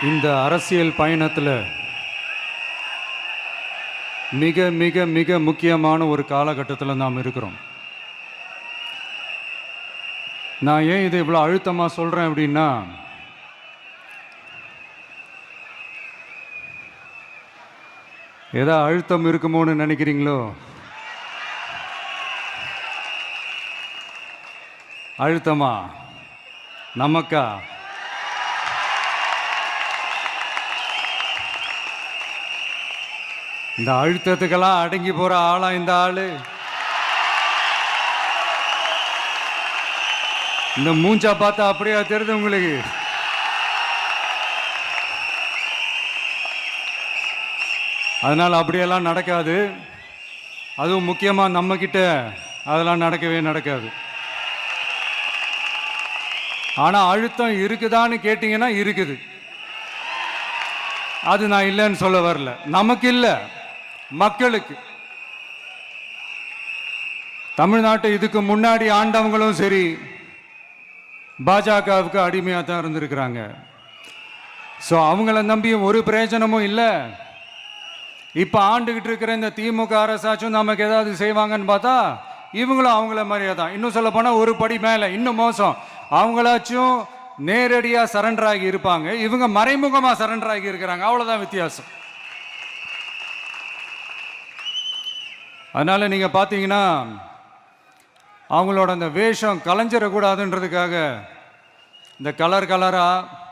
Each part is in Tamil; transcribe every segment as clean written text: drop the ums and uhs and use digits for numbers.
இந்த அரசியல் பயணத்தில் மிக மிக மிக முக்கியமான ஒரு காலகட்டத்தில் நாம் இருக்கிறோம். நான் ஏன் இதை இவ்வளோ அழுத்தமாக சொல்கிறேன் அப்படின்னா, ஏதோ அழுத்தம் இருக்குமோன்னு நினைக்கிறீங்களோ? அழுத்தமா நமக்கா? இந்த அழுத்தத்துக்கெல்லாம் அடங்கி போற ஆளா இந்த ஆளு? இந்த மூஞ்சா பார்த்தா அப்படியா தெரியுது உங்களுக்கு? அதனால அப்படியெல்லாம் நடக்காது. அதுவும் முக்கியமா நம்ம கிட்ட அதெல்லாம் நடக்கவே நடக்காது. ஆனா அழுத்தம் இருக்குதான்னு கேட்டீங்கன்னா இருக்குது. அது நான் இல்லைன்னு சொல்ல வரல. நமக்கு இல்லை, மக்களுக்கு. தமிழ்நாட்டை இதுக்கு முன்னாடி ஆண்டவங்களும் சரி பாஜகவுக்கு அடிமையாக தான் இருந்திருக்கிறாங்க. ஸோ அவங்கள நம்பியும் ஒரு பிரயோஜனமும் இல்லை. இப்போ ஆண்டுகிட்டு இருக்கிற இந்த திமுக அரசாச்சும் நமக்கு ஏதாவது செய்வாங்கன்னு பார்த்தா இவங்களும் அவங்கள மாதிரியே தான். இன்னும் சொல்ல போனால் ஒரு படி மேலே, இன்னும் மோசம். அவங்களாச்சும் நேரடியாக சரண்டர் ஆகி இருப்பாங்க, இவங்க மறைமுகமாக சரண்டர் ஆகி இருக்கிறாங்க. அவ்வளோதான் வித்தியாசம். அதனால நீங்க பார்த்தீங்கன்னா அவங்களோட அந்த வேஷம் கலைஞ்சிடக்கூடாதுன்றதுக்காக இந்த கலர் கலராக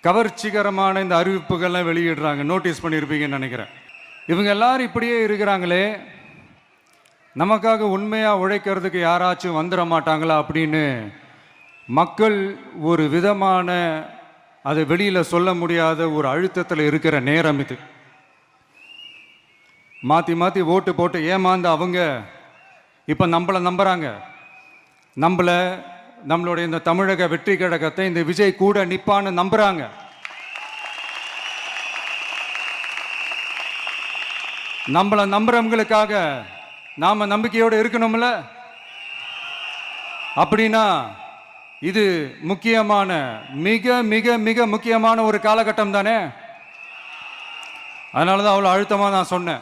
கவர்ச்சிகரமான இந்த அறிவிப்புகள்லாம் வெளியிடுறாங்க. நோட்டீஸ் பண்ணியிருப்பீங்கன்னு நினைக்கிறேன். இவங்க எல்லாரும் இப்படியே இருக்கிறாங்களே, நமக்காக உண்மையாக உழைக்கிறதுக்கு யாராச்சும் வந்துட மாட்டாங்களா அப்படின்னு மக்கள் ஒரு விதமான அதை வெளியில் சொல்ல முடியாத ஒரு அழுத்தத்தில் இருக்கிற நேரம் இது. மாற்றி மாற்றி ஓட்டு போட்டு ஏமாந்து அவங்க இப்போ நம்மளை நம்புகிறாங்க. நம்மளுடைய இந்த தமிழக வெற்றி கழகத்தை இந்த விஜய் கூட நிப்பான்னு நம்புகிறாங்க. நம்மளை நம்புறவங்களுக்காக நாம நம்பிக்கையோடு இருக்கணும்ல. அப்படின்னா இது முக்கியமான மிக மிக மிக முக்கியமான ஒரு காலகட்டம் தானே. அதனால தான் அவ்வளோ அழுத்தமாக நான் சொன்னேன்.